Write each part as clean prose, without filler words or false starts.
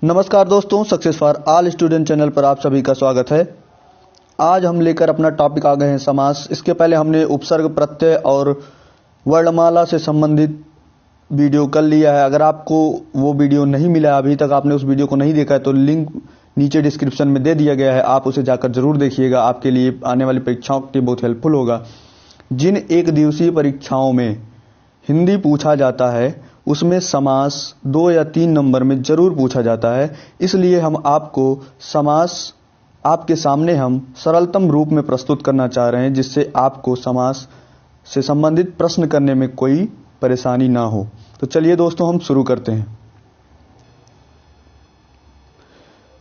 नमस्कार दोस्तों, success for all student channel पर आप सभी का स्वागत है। आज हम लेकर अपना टॉपिक आ गए हैं समास। इसके पहले हमने उपसर्ग, प्रत्यय और वर्णमाला से संबंधित वीडियो कर लिया है। अगर आपको वो वीडियो नहीं मिला है, अभी तक आपने उस वीडियो को नहीं देखा है, तो लिंक नीचे डिस्क्रिप्शन में दे दिया गया है, आप उसे जाकर जरूर देखिएगा। आपके लिए आने वाली परीक्षाओं के लिए बहुत हेल्पफुल होगा। जिन एक दिवसीय परीक्षाओं में हिंदी पूछा जाता है उसमें समास 2 या 3 नंबर में जरूर पूछा जाता है। इसलिए हम आपको समास आपके सामने हम सरलतम रूप में प्रस्तुत करना चाह रहे हैं, जिससे आपको समास से संबंधित प्रश्न करने में कोई परेशानी ना हो। तो चलिए दोस्तों, हम शुरू करते हैं।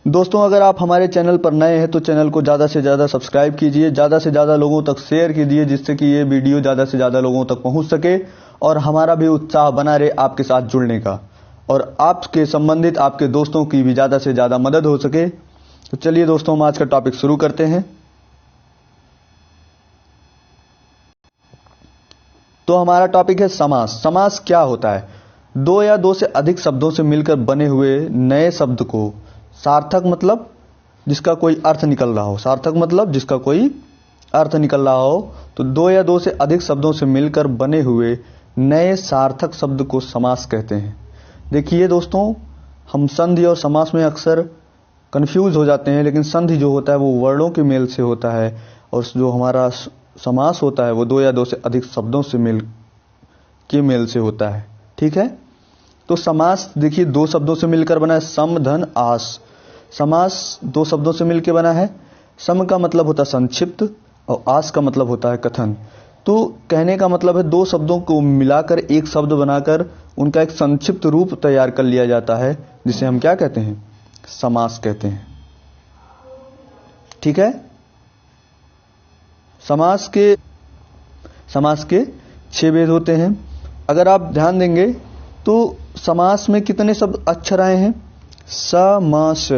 दोस्तों, अगर आप हमारे चैनल पर नए हैं तो चैनल को ज़्यादा से ज़्यादा सब्सक्राइब कीजिए, ज़्यादा से ज़्यादा लोगों तक शेयर कीजिए, जिससे कि ये वीडियो ज़्यादा से ज़्यादा लोगों तक पहुंच सके और हमारा भी उत्साह बना रहे आपके साथ जुड़ने का, और आपके संबंधित आपके दोस्तों की भी ज़्यादा से ज़्यादा मदद हो सके। तो चलिए दोस्तों, हम आज का टॉपिक शुरू करते हैं। तो हमारा टॉपिक है समास। समास क्या होता है? 2 या 2 से अधिक शब्दों से मिलकर बने हुए नए शब्द को सार्थक मतलब जिसका कोई अर्थ निकल रहा हो, सार्थक मतलब जिसका कोई अर्थ निकल रहा हो, तो 2 या 2 से अधिक शब्दों से मिलकर बने हुए नए सार्थक शब्द को समास कहते हैं। देखिए दोस्तों, हम संधि और समास में अक्सर कंफ्यूज हो जाते हैं, लेकिन संधि जो होता है वो वर्णों के मेल से होता है, और जो हमारा समास होता है वो 2 या 2 से अधिक शब्दों से मेल से होता है। ठीक है, तो समास देखिए 2 शब्दों से मिलकर बना है, सम धन आस। समास 2 शब्दों से मिलकर बना है। सम का मतलब होता है संक्षिप्त और आस का मतलब होता है कथन। तो कहने का मतलब है 2 शब्दों को मिलाकर एक शब्द बनाकर उनका एक संक्षिप्त रूप तैयार कर लिया जाता है, जिसे हम क्या कहते हैं? समास कहते हैं। ठीक है, समास के 6 भेद होते हैं। अगर आप ध्यान देंगे तो समास में कितने शब्द अक्षर आए हैं? समास,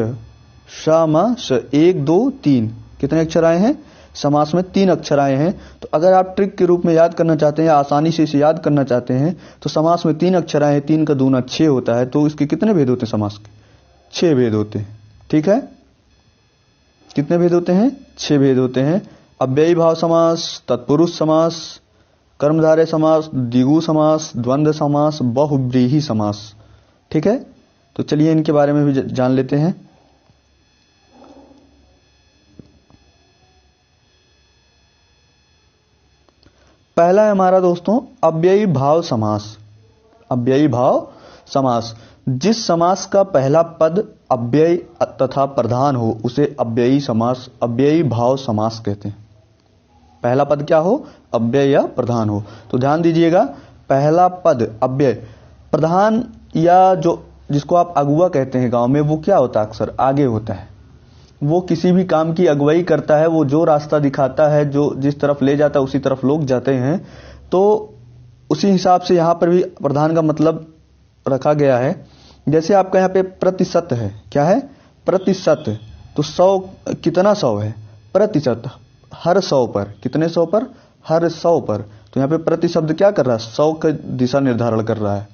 समास 1 2 3 कितने अक्षर आए हैं? समास में 3 अक्षर आए हैं। तो अगर आप ट्रिक के रूप में याद करना चाहते हैं, आसानी से इसे याद करना चाहते हैं, तो समास में 3 अक्षर आए हैं, 3 का दूना 6 होता है। तो इसके कितने भेद होते हैं? समास के 6 भेद होते हैं। ठीक है, कितने भेद होते हैं? 6 भेद होते हैं। अव्ययी भाव समास, तत्पुरुष समास, कर्मधारय समास, द्विगु समास, द्वंद्व समास, बहुव्रीहि समास। ठीक है, तो चलिए इनके बारे में भी जान लेते हैं। पहला है हमारा दोस्तों अव्ययी भाव समास। अव्ययी भाव समास, जिस समास का पहला पद अव्यय तथा प्रधान हो उसे अव्ययी समास, अव्ययी भाव समास कहते हैं। पहला पद क्या हो? अव्यय या प्रधान हो। तो ध्यान दीजिएगा, पहला पद अव्यय, प्रधान या जो जिसको आप अगुआ कहते हैं गांव में, वो क्या होता है? अक्सर आगे होता है। वो किसी भी काम की अगुवाई करता है, वो जो रास्ता दिखाता है, जो जिस तरफ ले जाता है उसी तरफ लोग जाते हैं। तो उसी हिसाब से यहां पर भी प्रधान का मतलब रखा गया है। जैसे आपका यहाँ पे प्रतिशत है, क्या है? प्रतिशत। तो 100 कितना 100 है? प्रतिशत, हर 100 पर। कितने 100 पर? हर 100 पर। तो यहाँ पे प्रति शब्द क्या कर रहा है? 100 का दिशा निर्धारण कर रहा है।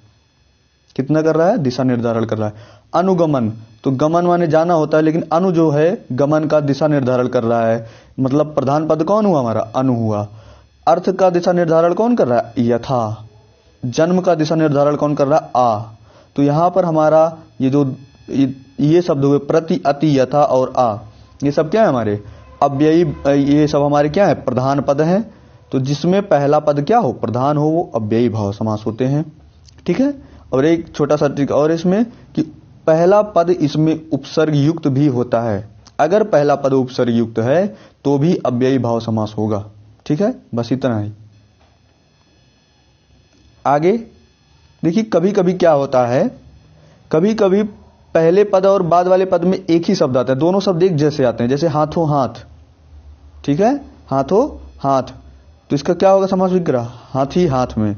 कितना कर रहा है? दिशा निर्धारण कर रहा है। अनुगमन, तो गमन माने जाना होता है, लेकिन अनु जो है गमन का दिशा निर्धारण कर रहा है। मतलब प्रधान पद कौन हुआ? हमारा अनु हुआ। अर्थ का दिशा निर्धारण कौन कर रहा है? यथा। जन्म का दिशा निर्धारण कौन कर रहा है? आ। तो यहां पर हमारा ये शब्द हुए प्रति, अति, यथा और आ, ये सब क्या है? हमारे अव्ययी, ये सब हमारे क्या है? प्रधान पद हैं। तो जिसमें पहला पद क्या हो? प्रधान हो, वो अव्ययी भाव समास होते हैं। ठीक है, और एक छोटा सा ट्रिक और इसमें कि पहला पद इसमें उपसर्ग युक्त भी होता है। अगर पहला पद उपसर्ग युक्त है तो भी अव्ययी भाव समास होगा। ठीक है, बस इतना ही। आगे देखिए, कभी कभी क्या होता है, कभी कभी पहले पद और बाद वाले पद में एक ही शब्द आता है, दोनों शब्द एक जैसे आते हैं। जैसे हाथों हाथ। ठीक है, हाथों हाथ, तो इसका क्या होगा? समास विग्रह, हाथी हाथ में।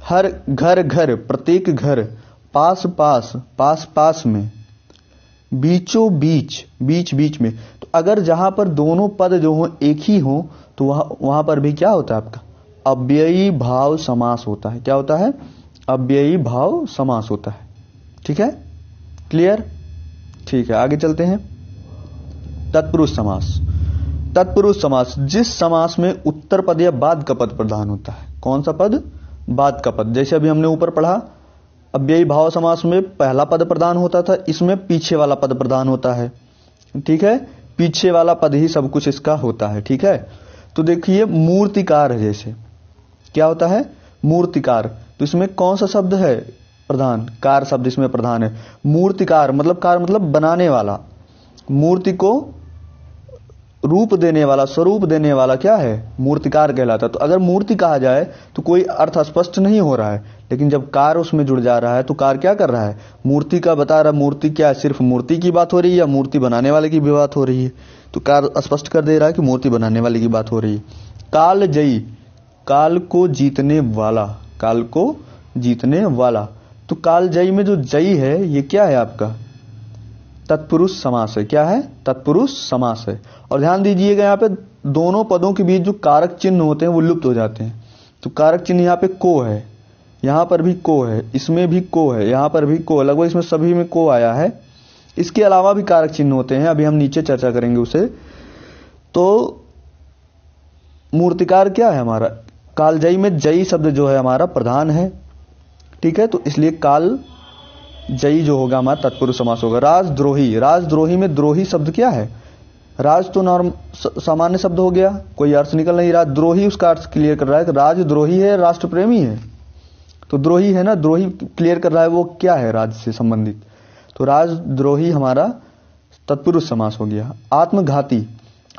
हर घर घर, प्रत्येक घर। पास पास, पास पास में। बीचों बीच, बीच बीच में। तो अगर जहां पर दोनों पद जो हो एक ही हो तो वहां पर भी क्या होता है? आपका अव्ययी भाव समास होता है। क्या होता है? अव्ययी भाव समास होता है। ठीक है, क्लियर? ठीक है, आगे चलते हैं। तत्पुरुष समास। तत्पुरुष समास, जिस समास में उत्तर पद या बाद का पद प्रधान होता है। कौन सा पद? बाद का पद। जैसे अभी हमने ऊपर पढ़ा, अव्ययी भाव समास में पहला पद प्रधान होता था, इसमें पीछे वाला पद प्रधान होता है। ठीक है, पीछे वाला पद ही सब कुछ इसका होता है। ठीक है, तो देखिए मूर्तिकार है, जैसे क्या होता है? मूर्तिकार। तो इसमें कौन सा शब्द है प्रधान? कार शब्द इसमें प्रधान है। मूर्तिकार मतलब, कार मतलब बनाने वाला, मूर्ति को रूप देने वाला, स्वरूप देने वाला क्या है? मूर्तिकार कहलाता है। तो अगर मूर्ति कहा जाए तो कोई अर्थ स्पष्ट नहीं हो रहा है, लेकिन जब कार उसमें जुड़ जा रहा है तो कार क्या कर रहा है? मूर्ति का बता रहा। मूर्ति क्या है? सिर्फ मूर्ति की बात हो रही है या मूर्ति बनाने वाले की भी बात हो रही है? तो कार स्पष्ट कर दे रहा है कि मूर्ति बनाने वाले की बात हो रही है। काल जयी, काल को जीतने वाला, काल को जीतने वाला। तो काल जयी में जो जयी है ये क्या है आपका? तत्पुरुष समास है। क्या है? तत्पुरुष समास है। और ध्यान दीजिएगा यहाँ पे दोनों पदों के बीच जो कारक चिन्ह होते हैं वो लुप्त हो जाते हैं। तो कारक चिन्ह यहाँ पे को है, यहाँ पर भी को है, इसमें भी को है, यहाँ पर भी को, लगभग इसमें सभी में को आया है। इसके अलावा भी कारक चिन्ह होते हैं, अभी हम नीचे चर्चा करेंगे उसे। तो मूर्तिकार क्या है हमारा? कालजयी में जयी शब्द जो है हमारा प्रधान है। ठीक है, तो इसलिए काल जयी जो होगा हमारा तत्पुरुष समास होगा। राजद्रोही, राजद्रोही में द्रोही शब्द क्या है? राज तो नॉर्म सामान्य शब्द हो गया, कोई अर्थ निकल नहीं रहा। द्रोही उसका अर्थ क्लियर कर रहा है कि राजद्रोही है, राष्ट्र प्रेमी है। तो द्रोही है ना, द्रोही क्लियर कर रहा है वो क्या है? राज से संबंधित। तो राजद्रोही हमारा तत्पुरुष समास हो गया। आत्मघाती,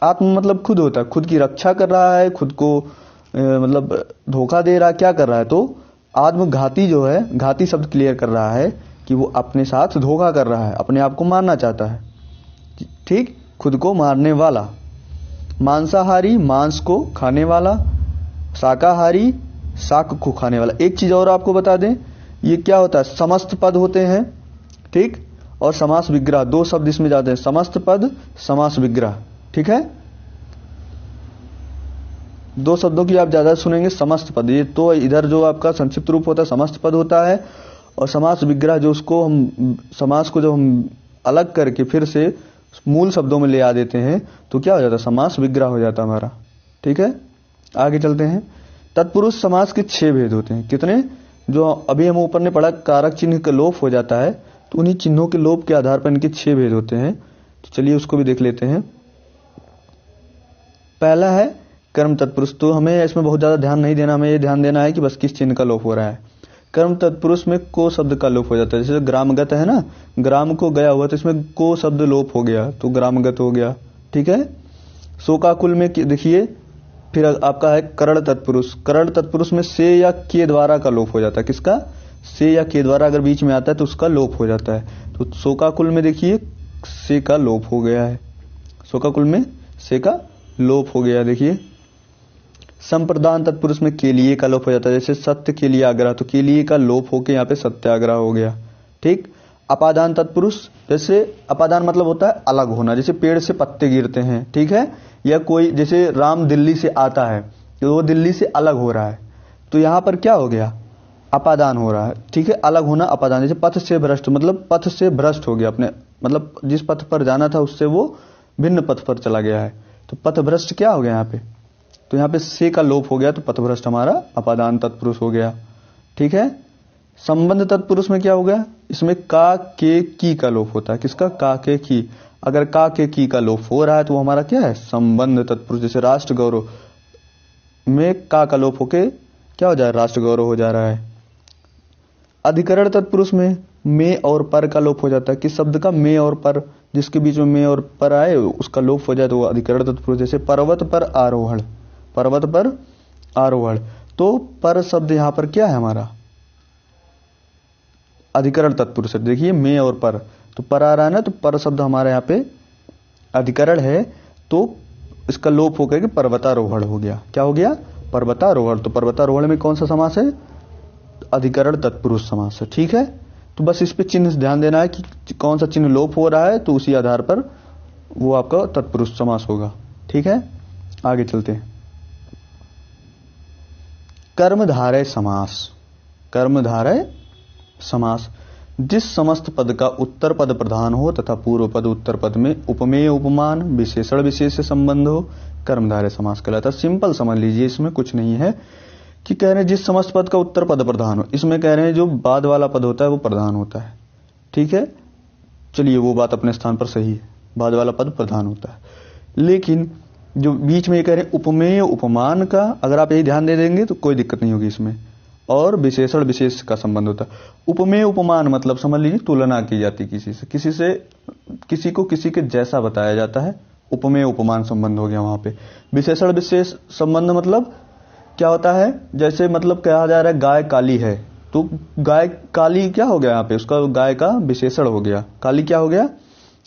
आत्म मतलब खुद होता है, खुद की रक्षा कर रहा है, खुद को मतलब धोखा दे रहा है, क्या कर रहा है? तो आत्मघाती जो है, घाती शब्द क्लियर कर रहा है कि वो अपने साथ धोखा कर रहा है, अपने आप को मारना चाहता है। ठीक, खुद को मारने वाला। मांसाहारी, मांस को खाने वाला। शाकाहारी, शाक को खाने वाला। एक चीज और आपको बता दें, ये क्या होता है? समस्त पद होते हैं। ठीक, और समास विग्रह, दो शब्द इसमें जाते हैं, समस्त पद, समास विग्रह। ठीक है, दो शब्दों की आप ज्यादा सुनेंगे, समस्त पद। ये तो इधर जो आपका संक्षिप्त रूप होता है समस्त पद होता है, और समास विग्रह जो उसको हम समास को जब हम अलग करके फिर से मूल शब्दों में ले आ देते हैं तो क्या हो जाता है? समास विग्रह हो जाता है हमारा। ठीक है, आगे चलते हैं। तत्पुरुष समास के 6 भेद होते हैं। कितने? जो अभी हम ऊपर ने पढ़ा, कारक चिन्ह का लोप हो जाता है, तो उन्हीं चिन्हों के लोप के आधार पर इनके 6 भेद होते हैं। तो चलिए उसको भी देख लेते हैं। पहला है कर्म तत्पुरुष। तो हमें इसमें बहुत ज्यादा ध्यान नहीं देना, हमें ये ध्यान देना है कि बस किस चिन्ह का लोप हो रहा है। कर्म तत्पुरुष में को शब्द का लोप हो जाता है। जैसे ग्रामगत है ना, ग्राम को गया हुआ, तो इसमें को शब्द लोप हो गया तो ग्रामगत हो गया। ठीक है, शोकाकुल में देखिए फिर आपका है करण तत्पुरुष। करण तत्पुरुष में से या के द्वारा का लोप हो जाता है। किसका? से या के द्वारा अगर बीच में आता है तो उसका लोप हो जाता है। तो शोकाकुल में देखिए से का लोप हो गया है, शोकाकुल में से का लोप हो गया। देखिए संप्रदान तत्पुरुष में के लिए का लोप हो जाता है। जैसे सत्य के लिए आग्रह, तो के लिए का लोप होकर यहाँ पे सत्याग्रह हो गया। ठीक, अपादान तत्पुरुष, जैसे अपादान मतलब होता है अलग होना, जैसे पेड़ से पत्ते गिरते हैं। ठीक है, या कोई जैसे राम दिल्ली से आता है तो वो दिल्ली से अलग हो रहा है, तो यहाँ पर क्या हो गया? अपादान हो रहा है। ठीक है, अलग होना अपादान। जैसे पथ से भ्रष्ट, मतलब पथ से भ्रष्ट हो गया, अपने मतलब जिस पथ पर जाना था उससे वो भिन्न पथ पर चला गया है, तो पथ भ्रष्ट क्या हो गया यहाँ पे? तो यहाँ पे से का लोप हो गया, तो पथभ्रष्ट हमारा अपादान तत्पुरुष हो गया। ठीक है, संबंध तत्पुरुष में क्या हो गया? इसमें का के की का लोप होता है। किसका? का के की। अगर का के की का लोप हो रहा है तो वो हमारा क्या है? संबंध तत्पुरुष। जैसे राष्ट्र गौरव में का लोप होके क्या हो जा रहा है? राष्ट्र गौरव हो जा रहा है। अधिकरण तत्पुरुष में और पर का लोप हो जाता है। किस शब्द का? में और पर, जिसके बीच में में और पर आए उसका लोप हो जाए तो वो अधिकरण तत्पुरुष। जैसे पर्वत पर आरोहण, पर्वत पर आरोहण, तो पर शब्द यहां पर क्या है हमारा? अधिकरण तत्पुरुष। देखिए में और पर, तो पर आ रहा है ना, तो पर शब्द हमारे यहाँ पे अधिकरण है, तो इसका लोप होकर के पर्वतारोहण हो गया। क्या हो गया? पर्वतारोहण। तो पर्वतारोहण में कौन सा समास है? अधिकरण तत्पुरुष समास है। ठीक है, तो बस इस पे चिन्ह ध्यान देना है कि कौन सा चिन्ह लोप हो रहा है, तो उसी आधार पर वो आपका तत्पुरुष समास होगा। ठीक है, आगे चलते हैं। कर्मधारय समास। कर्मधारय समास, जिस समस्त पद का उत्तर पद प्रधान हो तथा पूर्व पद उत्तर पद में उपमेय उपमान विशेषण विशेष से संबंध हो, कर्मधारय समास कहलाता है। सिंपल समझ लीजिए, इसमें कुछ नहीं है कि कह रहे हैं जिस समस्त पद का उत्तर पद प्रधान हो, इसमें कह रहे हैं जो बाद वाला पद होता है वो प्रधान होता है। ठीक है, चलिए वो बात अपने स्थान पर सही है, बाद वाला पद प्रधान होता है। लेकिन जो बीच में ये कह रहे हैं उपमेय उपमान का, अगर आप यही ध्यान दे देंगे तो कोई दिक्कत नहीं होगी इसमें। और विशेषण विशेष का संबंध होता है। उपमेय उपमान मतलब समझ लीजिए तुलना की जाती किसी से, किसी को किसी के जैसा बताया जाता है, उपमेय उपमान संबंध हो गया वहां पे। विशेषण विशेष संबंध मतलब क्या होता है, जैसे मतलब कहा जा रहा है गाय काली है, तो गाय काली क्या हो गया यहाँ पे, उसका गाय का विशेषण हो गया। काली क्या हो गया,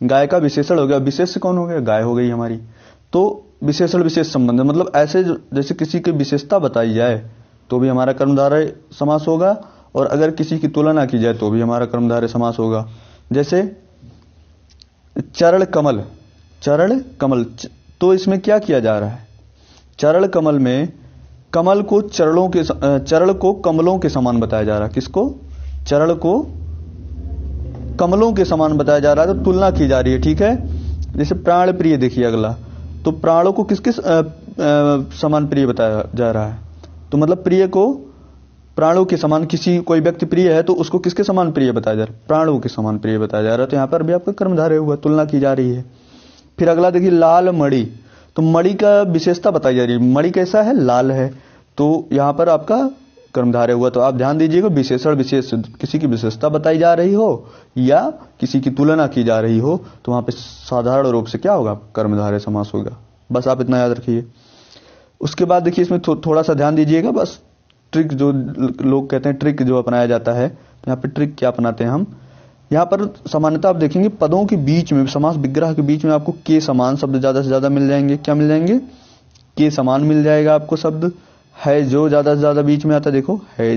गाय का विशेषण हो गया। विशेष कौन हो गया, गाय हो गई हमारी। तो विशेषण विशेष संबंध मतलब ऐसे जैसे किसी की विशेषता बताई जाए तो भी हमारा कर्मधारय समास होगा, और अगर किसी की तुलना की जाए तो भी हमारा कर्मधारय समास होगा। जैसे चरण कमल, चरण कमल, तो इसमें क्या किया जा रहा है, चरण कमल में कमल को चरण को कमलों के समान बताया जा रहा है। किसको, चरण को कमलों के समान बताया जा रहा है, तो तुलना की जा रही है। ठीक है, जैसे प्राण प्रिय देखिए अगला, तो प्राणों को किसके समान प्रिय बताया जा रहा है, तो मतलब प्रिय को प्राणों के समान, किसी कोई व्यक्ति प्रिय है तो उसको किसके समान प्रिय बताया जा रहा है, प्राणों के समान प्रिय बताया जा रहा है। तो यहां पर भी आपका कर्मधारय हुआ, तुलना की जा रही है। फिर अगला देखिए लाल मणि, तो मणि का विशेषता बताई जा रही है, मणि कैसा है, लाल है, तो यहां पर आपका कर्मधारय हुआ। तो आप ध्यान दीजिएगा, विशेषण विशेष किसी की विशेषता बताई जा रही हो या किसी की तुलना की जा रही हो तो वहां पे साधारण रूप से क्या होगा, कर्मधारय समास होगा। बस आप इतना याद रखिए। उसके बाद देखिए इसमें थोड़ा सा ध्यान दीजिएगा, बस ट्रिक जो लोग कहते हैं ट्रिक जो अपनाया जाता है, तो यहाँ पे ट्रिक क्या अपनाते हैं हम, यहाँ पर सामान्यतः आप देखेंगे पदों के बीच में, समास विग्रह के बीच में आपको के समान शब्द ज्यादा से ज्यादा मिल जाएंगे। क्या मिल जाएंगे, के समान मिल जाएगा आपको शब्द। है जो ज्यादा से ज्यादा बीच में आता है, देखो है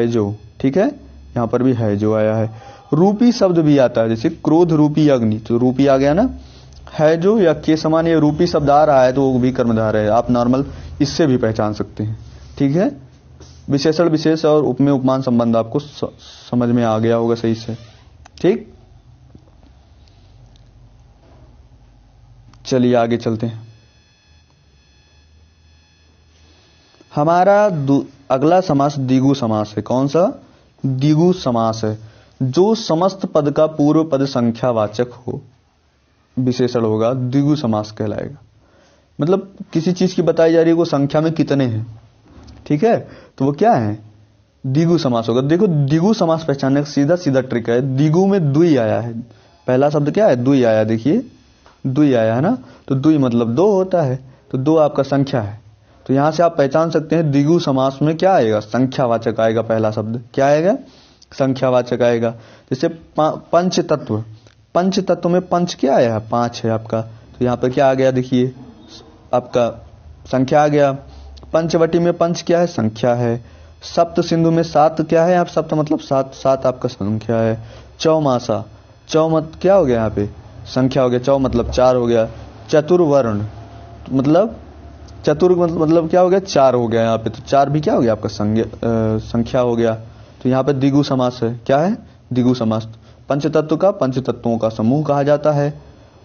जो, ठीक है, यहाँ पर भी है जो आया है। रूपी शब्द भी आता है, जैसे क्रोध रूपी अग्नि, तो रूपी आ गया ना, है जो या के समान ये रूपी शब्द आ रहा है तो वो भी कर्मधारय है। आप नॉर्मल इससे भी पहचान सकते हैं। ठीक है, विशेषण विशेष और उपमेय उपमान संबंध आपको समझ में आ गया होगा सही से। ठीक, चलिए आगे चलते हैं। हमारा अगला समास द्विगु समास है। कौन सा, द्विगु समास है। जो समस्त पद का पूर्व पद संख्यावाचक हो, विशेषण होगा, द्विगु समास कहलाएगा। मतलब किसी चीज की बताई जा रही है वो संख्या में कितने हैं, ठीक है, तो वो क्या है, द्विगु समास होगा। देखो द्विगु समास पहचानने का सीधा सीधा ट्रिक है। द्विगु में द्वि आया है, पहला शब्द क्या है, द्वि आया, देखिए द्वि आया है ना, तो द्वि मतलब दो होता है, तो दो आपका संख्या है। तो यहां से आप पहचान सकते हैं द्विगु समास में क्या आएगा, संख्यावाचक आएगा। पहला शब्द क्या आएगा, संख्यावाचक आएगा। जैसे पंच तत्व, पंच तत्व में पंच क्या आया है, पांच है आपका, तो यहां पर क्या आ गया, देखिए आपका संख्या आ गया। पंचवटी में पंच क्या है, संख्या है। सप्त सिंधु में सात क्या है, आप सप्त मतलब सात, सात आपका संख्या है। चौमासा, चौ मत क्या हो गया यहाँ पे, संख्या हो गया, चौ मतलब चार हो गया। चतुर्वर्ण मतलब चतुर मतलब क्या हो गया, चार हो गया यहाँ पे, तो चार भी क्या हो गया आपका संख्या हो गया। तो यहाँ पे द्विगु समास है, क्या है, द्विगु समास। पंचतत्व का पंच तत्वों का समूह कहा जाता है,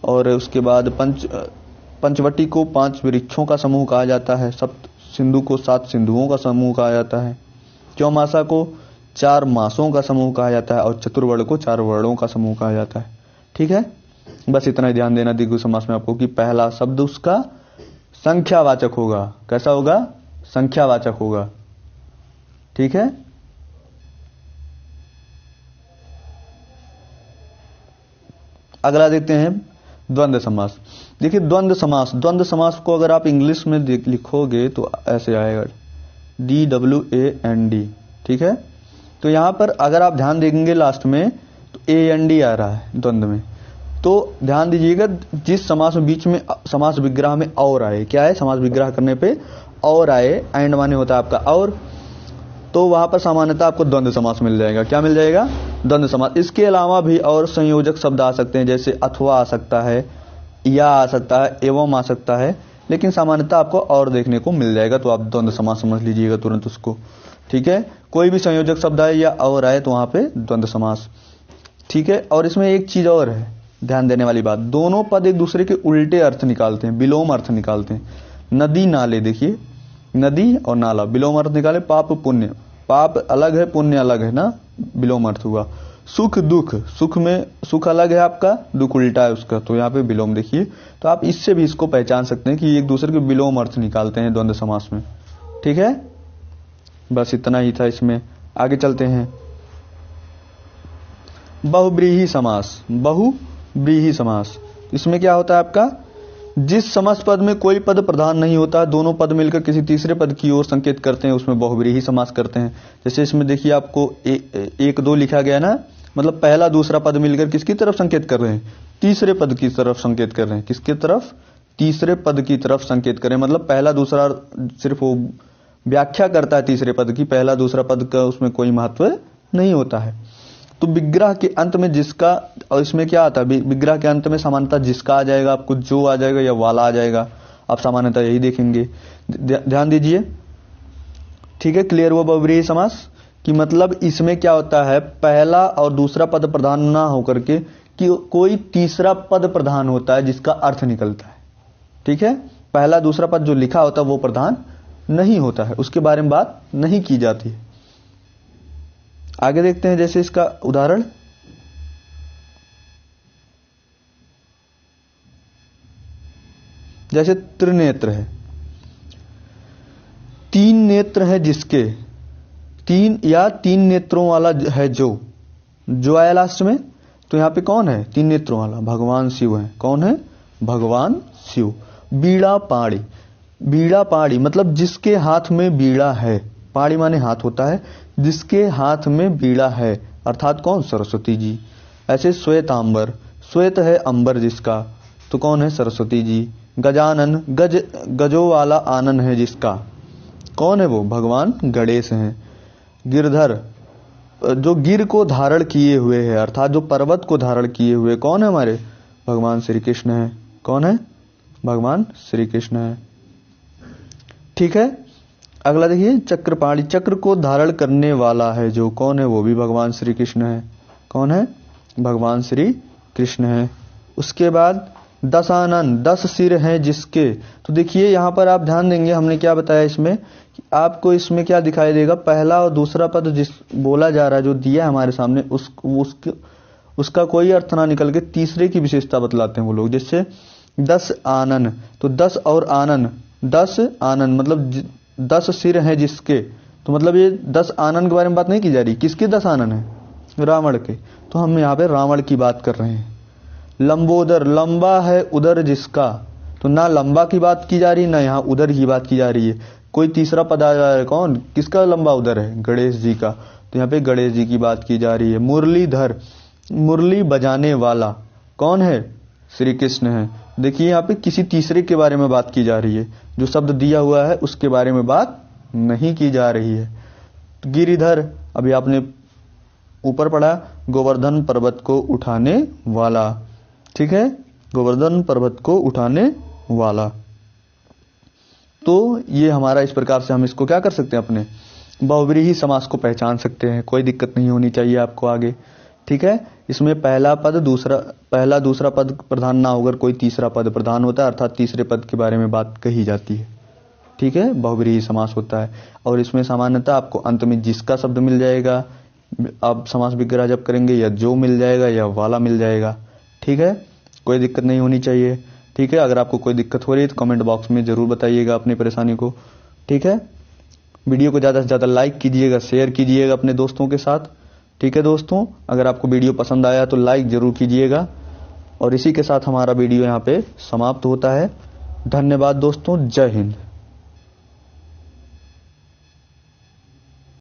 और उसके बाद पंचवटी को पांच वृक्षों का समूह कहा जाता है। सप्त सिंधु को सात सिंधुओं का समूह कहा जाता है। चौमासा को चार मासों का समूह कहा जाता है, और चतुर्वर्ण को चार वर्णों का समूह कहा जाता है। ठीक है, बस इतना ही ध्यान देना द्विगु समास में आपको कि पहला शब्द उसका संख्यावाचक होगा। कैसा होगा, संख्यावाचक होगा। ठीक है, अगला देखते हैं द्वंद्व समास। देखिए द्वंद्व समास, द्वंद्व समास को अगर आप इंग्लिश में लिखोगे तो ऐसे आएगा, DWAND। ठीक है, तो यहां पर अगर आप ध्यान देंगे लास्ट में तो AND आ रहा है द्वंद्व में। तो ध्यान दीजिएगा, जिस समास में बीच में समास विग्रह में और आए, क्या है, समास विग्रह करने पे और आए, एंड माने होता है आपका और, तो वहां पर सामान्यतः आपको द्वंद्व समास मिल जाएगा। क्या मिल जाएगा, द्वंद्व समास। इसके अलावा भी और संयोजक शब्द आ सकते हैं, जैसे अथवा आ सकता है, या आ सकता है, एवं आ सकता है, लेकिन सामान्यतः आपको और देखने को मिल जाएगा। तो आप द्वंद्व समास समझ लीजिएगा तुरंत उसको। ठीक है, कोई भी संयोजक शब्द आए या और आए तो वहां पे द्वंद्व समास। ठीक है, और इसमें एक चीज और है ध्यान देने वाली बात, दोनों पद एक दूसरे के उल्टे अर्थ निकालते हैं, विलोम अर्थ निकालते हैं। नदी नाले, देखिए नदी और नाला विलोम अर्थ निकाले, पाप पुण्य, पाप अलग है पुण्य अलग है ना, विलोम अर्थ हुआ। सुख दुख, सुख में सुख अलग है आपका, दुख उल्टा है उसका, तो यहाँ पे विलोम देखिए। तो आप इससे भी इसको पहचान सकते हैं कि एक दूसरे के विलोम अर्थ निकालते हैं द्वंद्व समास में। ठीक है, बस इतना ही था इसमें। आगे चलते हैं। बहुव्रीहि समास, बहुव्रीहि समास, इसमें क्या होता है आपका, जिस समास पद में कोई पद प्रधान नहीं होता, दोनों पद मिलकर किसी तीसरे पद की ओर संकेत करते हैं, उसमें बहुव्रीहि समास करते हैं। जैसे इसमें देखिए आपको एक दो लिखा गया ना, मतलब पहला दूसरा पद मिलकर किसकी तरफ संकेत कर रहे हैं, तीसरे पद की तरफ संकेत कर रहे हैं। किसकी तरफ, तीसरे पद की तरफ संकेत करें, मतलब पहला दूसरा सिर्फ वो व्याख्या करता है तीसरे पद की, पहला दूसरा पद का उसमें कोई महत्व नहीं होता है। तो विग्रह के अंत में जिसका, और इसमें क्या आता है, विग्रह के अंत में सामान्यतः जिसका आ जाएगा, आपको जो आ जाएगा या वाला आ जाएगा, आप सामान्यतः यही देखेंगे। ध्यान दीजिए, ठीक है, क्लियर हुआ बहुव्रीहि समास कि मतलब इसमें क्या होता है, पहला और दूसरा पद प्रधान ना होकर के कि कोई तीसरा पद प्रधान होता है जिसका अर्थ निकलता है। ठीक है, पहला दूसरा पद जो लिखा होता है वो प्रधान नहीं होता है, उसके बारे में बात नहीं की जाती है। आगे देखते हैं, जैसे इसका उदाहरण, जैसे त्रिनेत्र है, तीन नेत्र है जिसके, तीन या तीन नेत्रों वाला है जो आया लास्ट में, तो यहां पे कौन है तीन नेत्रों वाला, भगवान शिव है। कौन है, भगवान शिव। बीड़ा पाड़ी, बीड़ा पाड़ी मतलब जिसके हाथ में बीड़ा है, पाड़ी माने हाथ होता है, जिसके हाथ में बीड़ा है, अर्थात कौन, सरस्वती जी। ऐसे श्वेतांबर, श्वेत है अंबर जिसका, तो कौन है, सरस्वती जी। गजानन, गजो वाला आनन है जिसका, कौन है वो, भगवान गणेश हैं। गिरधर, जो गिर को धारण किए हुए है, अर्थात जो पर्वत को धारण किए हुए, कौन है हमारे, भगवान श्री कृष्ण है। कौन है, भगवान श्री कृष्ण है। ठीक है, अगला देखिए, चक्रपाणी, चक्र को धारण करने वाला है जो, कौन है, वो भी भगवान श्री कृष्ण है। कौन है, भगवान श्री कृष्ण है। उसके बाद दशानन, 10 सिर हैं जिसके, तो देखिए यहां पर आप ध्यान देंगे, हमने क्या बताया इसमें, कि आपको इसमें क्या दिखाई देगा, पहला और दूसरा पद जिस बोला जा रहा है, जो दिया है हमारे सामने, उसका कोई अर्थ ना निकल के तीसरे की विशेषता बतलाते हैं वो लोग। जैसे 10 आनन, तो 10 और आनन, 10 आनन मतलब 10 सिर हैं जिसके, तो मतलब ये 10 आनन के बारे में बात नहीं की जा रही, किसके 10 आनन है, रावण के, तो हम यहाँ पे रावण की बात कर रहे हैं। लंबोदर, लंबा है उदर जिसका, तो ना लंबा की बात की जा रही, ना यहाँ उदर की बात की जा रही है, कोई तीसरा पद आ रहा है, कौन, किसका लंबा उदर है, गणेश जी का, तो यहाँ पे गणेश जी की बात की जा रही है। मुरलीधर, मुरली बजाने वाला, कौन है, श्री कृष्ण है। देखिए यहाँ पे किसी तीसरे के बारे में बात की जा रही है, जो शब्द दिया हुआ है उसके बारे में बात नहीं की जा रही है। गिरिधर, अभी आपने ऊपर पढ़ा, गोवर्धन पर्वत को उठाने वाला। ठीक है, गोवर्धन पर्वत को उठाने वाला। तो ये हमारा, इस प्रकार से हम इसको क्या कर सकते हैं, अपने बहुव्रीहि समास को पहचान सकते हैं, कोई दिक्कत नहीं होनी चाहिए आपको आगे। ठीक है, इसमें पहला दूसरा पद प्रधान ना होकर कोई तीसरा पद प्रधान होता है, अर्थात तीसरे पद के बारे में बात कही जाती है। ठीक है, बहुव्रीहि समास होता है, और इसमें सामान्यतः आपको अंत में जिसका शब्द मिल जाएगा, आप समास विग्रह जब करेंगे, या जो मिल जाएगा या वाला मिल जाएगा। ठीक है, कोई दिक्कत नहीं होनी चाहिए। ठीक है, अगर आपको कोई दिक्कत हो रही है तो कमेंट बॉक्स में जरूर बताइएगा अपनी परेशानी को। ठीक है, वीडियो को ज़्यादा से ज़्यादा लाइक कीजिएगा, शेयर कीजिएगा अपने दोस्तों के साथ। ठीक है दोस्तों, अगर आपको वीडियो पसंद आया तो लाइक जरूर कीजिएगा, और इसी के साथ हमारा वीडियो यहाँ पे समाप्त होता है। धन्यवाद दोस्तों, जय हिंद।